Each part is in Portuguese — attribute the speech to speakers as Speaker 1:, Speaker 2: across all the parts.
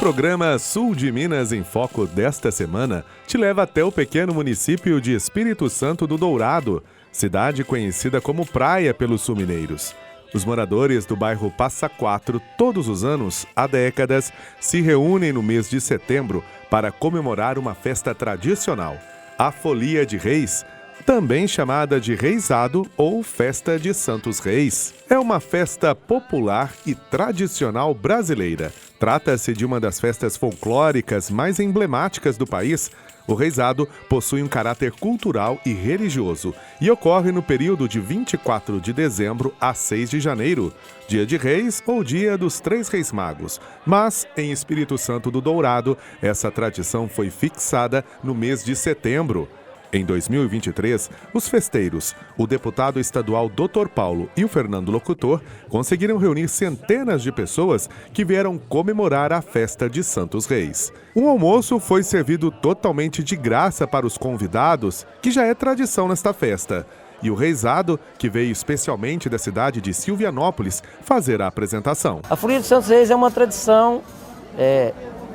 Speaker 1: programa Sul de Minas em Foco desta semana te leva até o pequeno município de Espírito Santo do Dourado, cidade conhecida como praia pelos sul-mineiros. Os moradores do bairro Passa Quatro, todos os anos, há décadas, se reúnem no mês de setembro para comemorar uma festa tradicional, a Folia de Reis, também chamada de Reisado ou Festa de Santos Reis. É uma festa popular e tradicional brasileira. Trata-se de uma das festas folclóricas mais emblemáticas do país. O Reisado possui um caráter cultural e religioso e ocorre no período de 24 de dezembro a 6 de janeiro, dia de Reis ou dia dos Três Reis Magos. Mas, em Espírito Santo do Dourado, essa tradição foi fixada no mês de setembro. Em 2023, os festeiros, o deputado estadual Dr. Paulo e o Fernando Locutor, conseguiram reunir centenas de pessoas que vieram comemorar a festa de Santos Reis. Um almoço foi servido totalmente de graça para os convidados, que já é tradição nesta festa. E o Reisado, que veio especialmente da cidade de Silvianópolis, fazer a apresentação.
Speaker 2: A Folia de Santos Reis é uma tradição,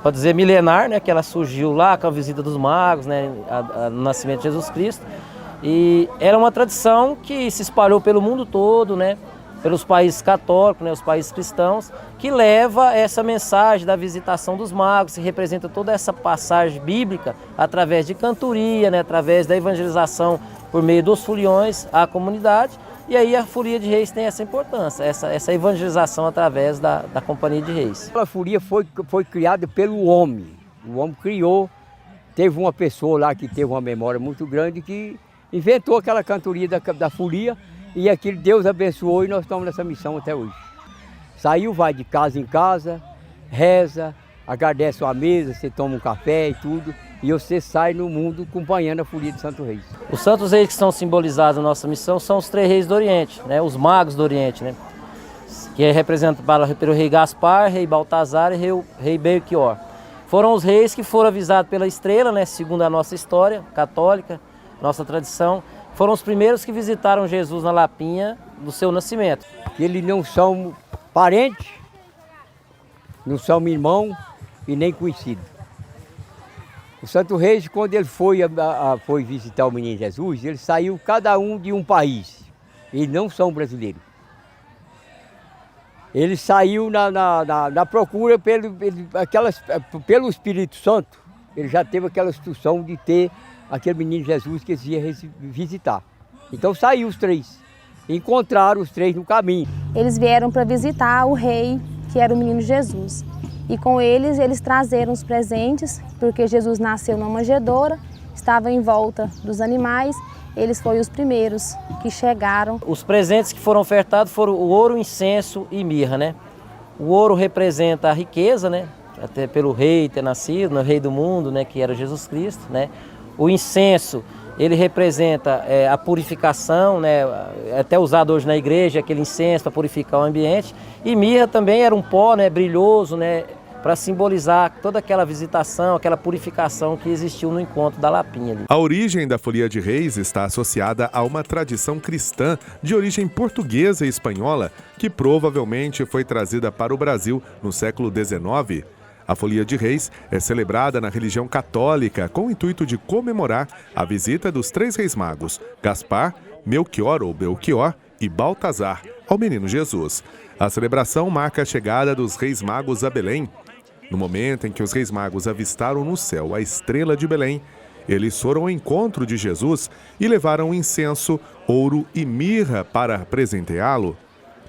Speaker 2: pode dizer, milenar, né, que ela surgiu lá com a visita dos magos, né, no nascimento de Jesus Cristo. E era uma tradição que se espalhou pelo mundo todo, né, pelos países católicos, né, os países cristãos, que leva essa mensagem da visitação dos magos, que representa toda essa passagem bíblica através de cantoria, né, através da evangelização por meio dos foliões à comunidade. E aí a Folia de Reis tem essa importância, essa evangelização através da Companhia de Reis.
Speaker 3: A folia foi criada pelo homem. O homem criou, teve uma pessoa lá que teve uma memória muito grande que inventou aquela cantoria da folia e aquilo Deus abençoou e nós estamos nessa missão até hoje. Saiu, vai de casa em casa, reza, agradece a mesa, você toma um café e tudo. E você sai no mundo acompanhando a Folia de Santos Reis.
Speaker 2: Os Santos Reis que são simbolizados na nossa missão são os três reis do Oriente, né? Os magos do Oriente, né? Que é representado pelo rei Gaspar, rei Baltazar e rei Belchior. Foram os reis que foram avisados pela estrela, né? Segundo a nossa história católica, nossa tradição. Foram os primeiros que visitaram Jesus na Lapinha do seu nascimento.
Speaker 3: Eles não são parentes, não são irmão e nem conhecidos. O Santo Reis, quando ele foi visitar o menino Jesus, ele saiu cada um de um país. Eles não são brasileiros. Ele saiu na procura pelo Espírito Santo. Ele já teve aquela instrução de ter aquele menino Jesus que eles iam visitar. Então saiu os três. Encontraram os três no caminho.
Speaker 4: Eles vieram para visitar o rei, que era o menino Jesus. E com eles trazeram os presentes, porque Jesus nasceu numa manjedoura, estava em volta dos animais, eles foram os primeiros que chegaram.
Speaker 2: Os presentes que foram ofertados foram o ouro, incenso e mirra, né? O ouro representa a riqueza, né? Até pelo rei ter nascido, o rei do mundo, né? Que era Jesus Cristo, né? O incenso, ele representa a purificação, né? Até usado hoje na igreja, aquele incenso para purificar o ambiente. E mirra também era um pó, né? Brilhoso, né? Para simbolizar toda aquela visitação, aquela purificação que existiu no encontro da Lapinha ali.
Speaker 1: A origem da Folia de Reis está associada a uma tradição cristã de origem portuguesa e espanhola que provavelmente foi trazida para o Brasil no século XIX. A Folia de Reis é celebrada na religião católica com o intuito de comemorar a visita dos três reis magos, Gaspar, Melchior ou Belchior e Baltazar, ao menino Jesus. A celebração marca a chegada dos reis magos a Belém. No momento em que os reis magos avistaram no céu a estrela de Belém, eles foram ao encontro de Jesus e levaram incenso, ouro e mirra para presenteá-lo.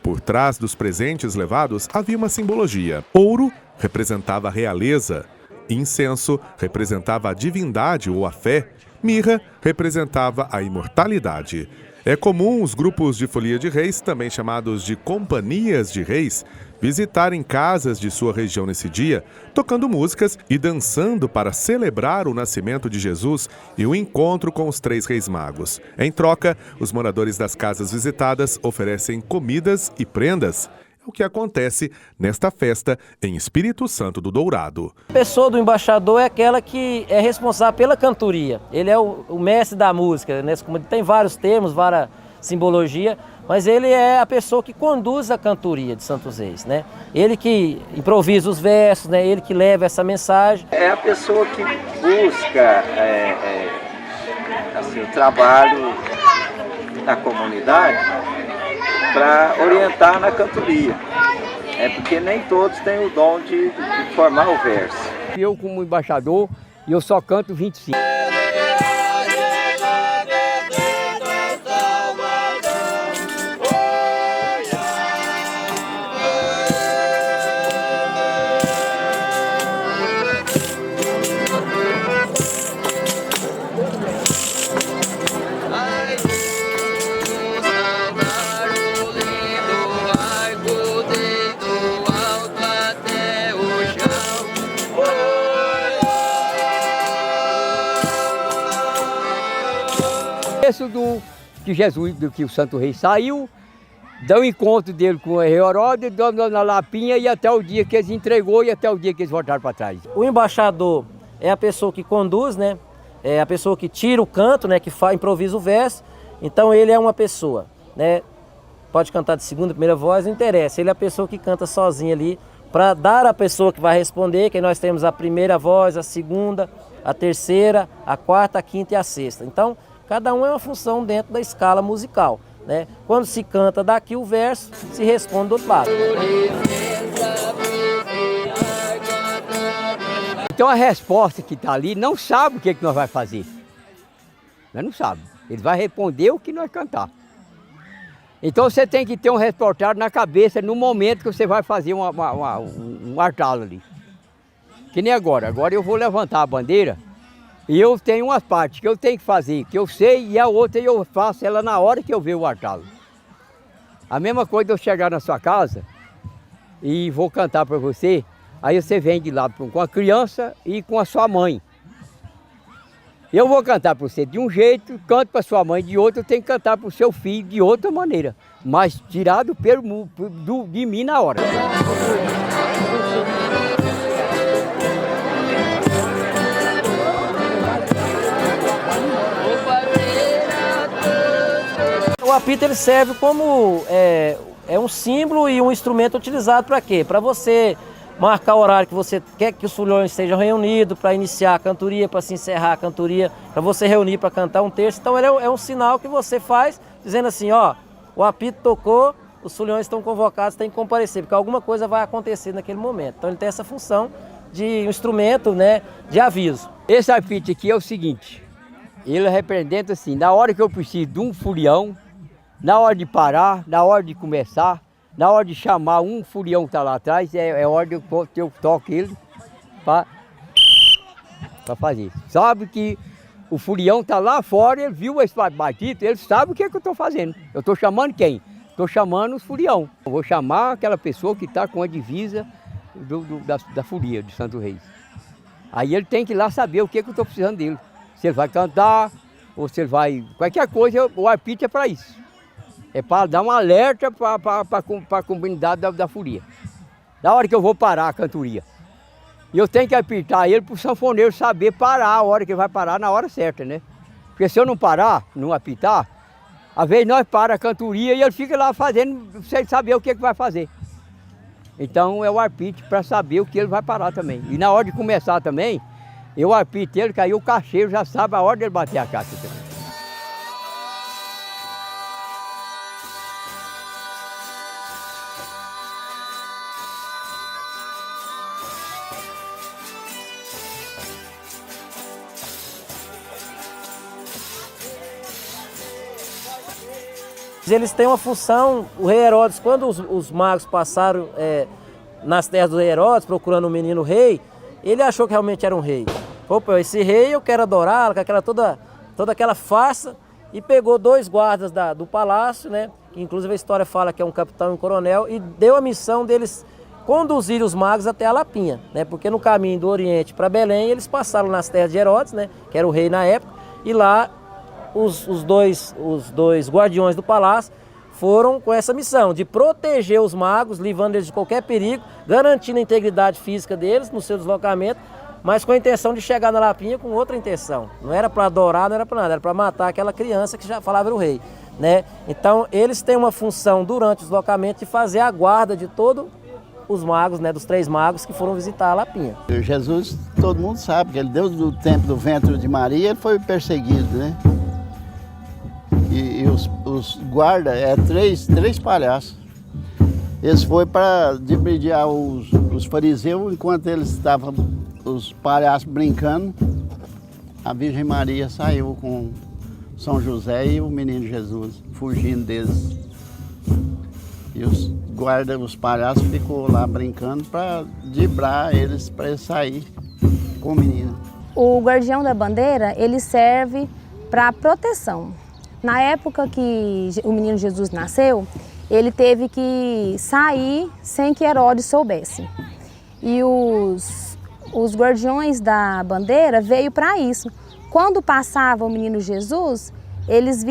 Speaker 1: Por trás dos presentes levados havia uma simbologia. Ouro representava a realeza, incenso representava a divindade ou a fé, mirra representava a imortalidade. É comum os grupos de Folia de Reis, também chamados de Companhias de Reis, visitarem casas de sua região nesse dia, tocando músicas e dançando para celebrar o nascimento de Jesus e o encontro com os três reis magos. Em troca, os moradores das casas visitadas oferecem comidas e prendas. É o que acontece nesta festa em Espírito Santo do Dourado.
Speaker 2: A pessoa do embaixador é aquela que é responsável pela cantoria. Ele é o mestre da música, né? Tem vários termos, várias simbologia, mas ele é a pessoa que conduz a cantoria de Santos Reis, né? Ele que improvisa os versos, né? Ele que leva essa mensagem.
Speaker 5: É a pessoa que busca assim, o trabalho da comunidade para orientar na cantoria. É porque nem todos têm o dom de formar o verso.
Speaker 3: Eu, como embaixador, eu só canto 25. Que Jesus, do que o Santo Rei saiu, deu o encontro dele com o rei Herodes, na Lapinha, e até o dia que eles entregou e até o dia que eles voltaram para trás.
Speaker 2: O embaixador é a pessoa que conduz, né? É a pessoa que tira o canto, né? Que improvisa o verso. Então ele é uma pessoa, né? Pode cantar de segunda, primeira voz, não interessa. Ele é a pessoa que canta sozinha ali, para dar à pessoa que vai responder, que nós temos a primeira voz, a segunda, a terceira, a quarta, a quinta e a sexta. Então, cada um é uma função dentro da escala musical, né? Quando se canta daqui o verso, se responde do outro lado.
Speaker 3: Então a resposta que está ali não sabe o que nós vamos fazer. Nós não sabe. Ele vai responder o que nós cantar. Então você tem que ter um repertório na cabeça no momento que você vai fazer um artalo ali. Que nem agora. Agora eu vou levantar a bandeira. E eu tenho umas partes que eu tenho que fazer, que eu sei, e a outra eu faço ela na hora que eu ver o artalo. A mesma coisa de eu chegar na sua casa e vou cantar para você, aí você vem de lá com a criança e com a sua mãe. Eu vou cantar para você de um jeito, canto para sua mãe de outro, eu tenho que cantar para o seu filho de outra maneira, mas tirado de mim na hora.
Speaker 2: O apito ele serve como um símbolo e um instrumento utilizado para quê? Para você marcar o horário que você quer que os fulhões estejam reunidos, para iniciar a cantoria, para se encerrar a cantoria, para você reunir para cantar um terço. Então ele é um sinal que você faz dizendo assim, ó, o apito tocou, os fulhões estão convocados, tem que comparecer, porque alguma coisa vai acontecer naquele momento. Então ele tem essa função de um instrumento, né, de aviso.
Speaker 3: Esse apito aqui é o seguinte, ele representa assim, na hora que eu preciso de um furião, na hora de parar, na hora de começar, na hora de chamar um furião que está lá atrás, é hora de eu toco ele para fazer. Sabe que o furião está lá fora, ele viu esse batido, ele sabe o que é que eu estou fazendo. Eu estou chamando quem? Estou chamando os furião. Eu vou chamar aquela pessoa que está com a divisa da folia de Santo Reis. Aí ele tem que ir lá saber o que é que eu estou precisando dele. Se ele vai cantar, ou se ele vai... Qualquer coisa, o apito é para isso. É para dar um alerta para a comunidade da folia. Na hora que eu vou parar a cantoria. E eu tenho que apitar ele para o sanfoneiro saber parar a hora que ele vai parar na hora certa, né? Porque se eu não parar, não apitar, às vezes nós paramos a cantoria e ele fica lá fazendo sem saber o que vai fazer. Então é o apito para saber o que ele vai parar também. E na hora de começar também, eu apito ele, que aí o cacheiro já sabe a hora dele bater a caixa também.
Speaker 2: Eles têm uma função, o rei Herodes, quando os magos passaram nas terras do rei Herodes procurando o menino rei, ele achou que realmente era um rei. Opa, esse rei eu quero adorá-lo, com aquela, toda aquela farsa, e pegou 2 guardas do palácio, né, que inclusive a história fala que é um capitão e um coronel, e deu a missão deles conduzir os magos até a Lapinha, né, porque no caminho do Oriente para Belém eles passaram nas terras de Herodes, né, que era o rei na época, e lá os dois guardiões do palácio foram com essa missão de proteger os magos, livrando eles de qualquer perigo, garantindo a integridade física deles no seu deslocamento, mas com a intenção de chegar na Lapinha com outra intenção. Não era para adorar, não era para nada, era para matar aquela criança que já falava era o rei. né? Então eles têm uma função durante o deslocamento de fazer a guarda de todos os magos, né, dos 3 magos que foram visitar a Lapinha.
Speaker 6: Jesus, todo mundo sabe que ele deu do tempo do ventre de Maria, ele foi perseguido, né? E os guardas, três palhaços. Eles foram para dibridiar os fariseus, enquanto eles estavam, os palhaços brincando, a Virgem Maria saiu com São José e o menino Jesus, fugindo deles. E os guardas, os palhaços, ficou lá brincando para driblar eles, para eles sair com o menino.
Speaker 4: O guardião da bandeira, ele serve para proteção. Na época que o menino Jesus nasceu, ele teve que sair sem que Herodes soubesse. E os guardiões da bandeira veio para isso. Quando passava o menino Jesus, eles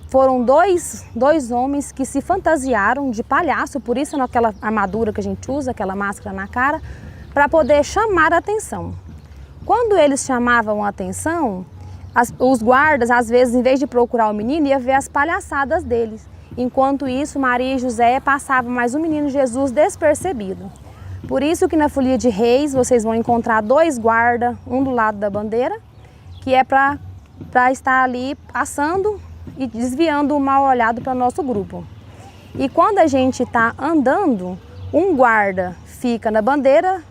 Speaker 4: foram dois homens que se fantasiaram de palhaço, por isso naquela armadura que a gente usa, aquela máscara na cara, para poder chamar a atenção. Quando eles chamavam a atenção, os guardas, às vezes, em vez de procurar o menino, ia ver as palhaçadas deles. Enquanto isso, Maria e José passavam mais o menino Jesus despercebido. Por isso que na Folia de Reis vocês vão encontrar 2 guardas, um do lado da bandeira, que é para estar ali passando e desviando o mal olhado para o nosso grupo. E quando a gente está andando, um guarda fica na bandeira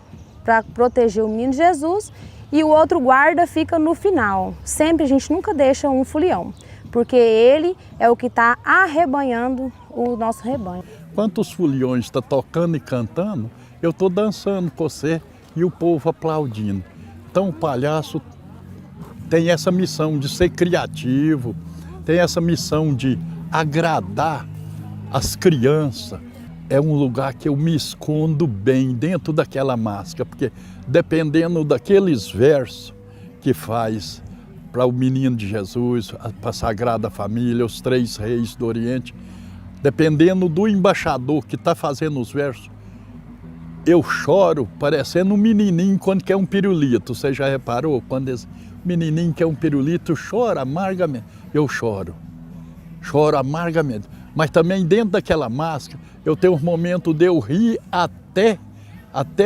Speaker 4: para proteger o menino Jesus e o outro guarda fica no final. Sempre a gente nunca deixa um folião, porque ele é o que está arrebanhando o nosso rebanho.
Speaker 7: Enquanto os foliões estão tocando e cantando, eu estou dançando com você e o povo aplaudindo. Então o palhaço tem essa missão de ser criativo, tem essa missão de agradar as crianças. É um lugar que eu me escondo bem dentro daquela máscara, porque dependendo daqueles versos que faz para o menino de Jesus, para a Sagrada Família, os 3 reis do Oriente, dependendo do embaixador que está fazendo os versos, eu choro parecendo um menininho quando quer um pirulito. Você já reparou? Quando esse menininho quer um pirulito, chora amargamente. Eu choro amargamente. Mas também dentro daquela máscara, eu tenho um momento de eu rir até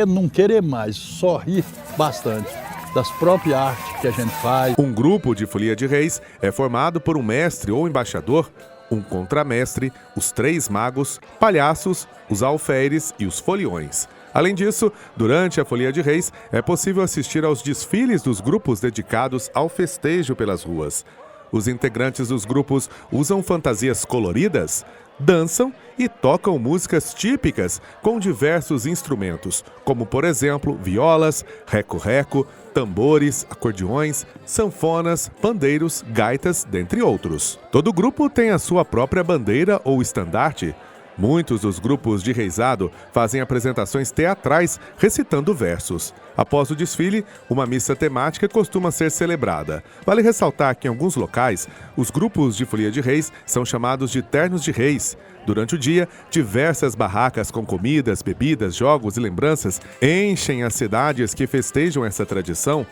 Speaker 7: não querer mais, só rir bastante das próprias artes que a gente faz.
Speaker 1: Um grupo de Folia de Reis é formado por um mestre ou embaixador, um contramestre, os 3 magos, palhaços, os alferes e os foliões. Além disso, durante a Folia de Reis, é possível assistir aos desfiles dos grupos dedicados ao festejo pelas ruas. Os integrantes dos grupos usam fantasias coloridas, dançam e tocam músicas típicas com diversos instrumentos, como, por exemplo, violas, reco-reco, tambores, acordeões, sanfonas, pandeiros, gaitas, dentre outros. Todo grupo tem a sua própria bandeira ou estandarte. Muitos dos grupos de reizado fazem apresentações teatrais recitando versos. Após o desfile, uma missa temática costuma ser celebrada. Vale ressaltar que em alguns locais, os grupos de Folia de Reis são chamados de ternos de reis. Durante o dia, diversas barracas com comidas, bebidas, jogos e lembranças enchem as cidades que festejam essa tradição.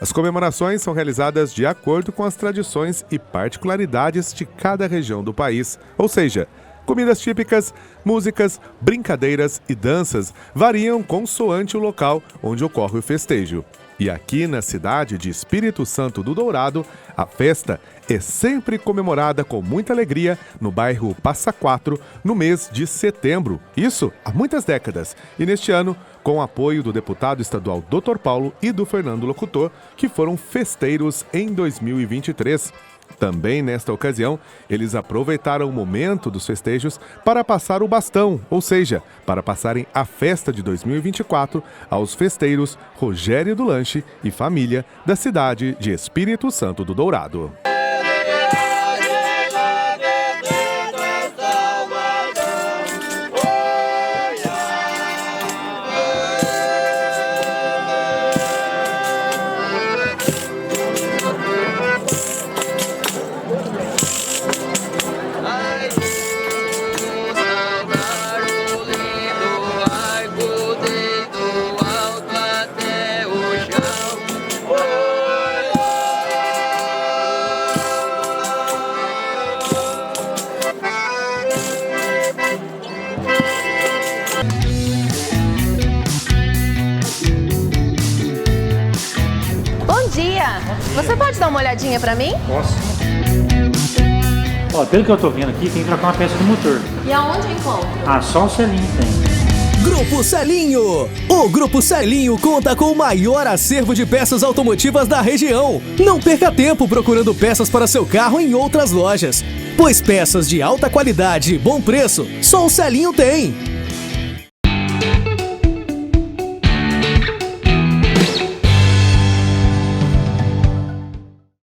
Speaker 1: As comemorações são realizadas de acordo com as tradições e particularidades de cada região do país, ou seja, comidas típicas, músicas, brincadeiras e danças variam consoante o local onde ocorre o festejo. E aqui na cidade de Espírito Santo do Dourado, a festa é sempre comemorada com muita alegria no bairro Passa Quatro, no mês de setembro. Isso há muitas décadas. E neste ano, com o apoio do deputado estadual Dr. Paulo e do Fernando Locutor, que foram festeiros em 2023. Também nesta ocasião, eles aproveitaram o momento dos festejos para passar o bastão, ou seja, para passarem a festa de 2024 aos festeiros Rogério do Lanche e família da cidade de Espírito Santo do Dourado.
Speaker 8: dia. Você pode dar uma olhadinha pra mim?
Speaker 9: Posso. Ó, pelo que eu tô vendo aqui, tem que trocar uma peça do motor.
Speaker 8: E aonde eu encontro?
Speaker 9: Ah, só o Celinho tem.
Speaker 10: Grupo Celinho. O Grupo Celinho conta com o maior acervo de peças automotivas da região. Não perca tempo procurando peças para seu carro em outras lojas, pois peças de alta qualidade e bom preço só o Celinho tem.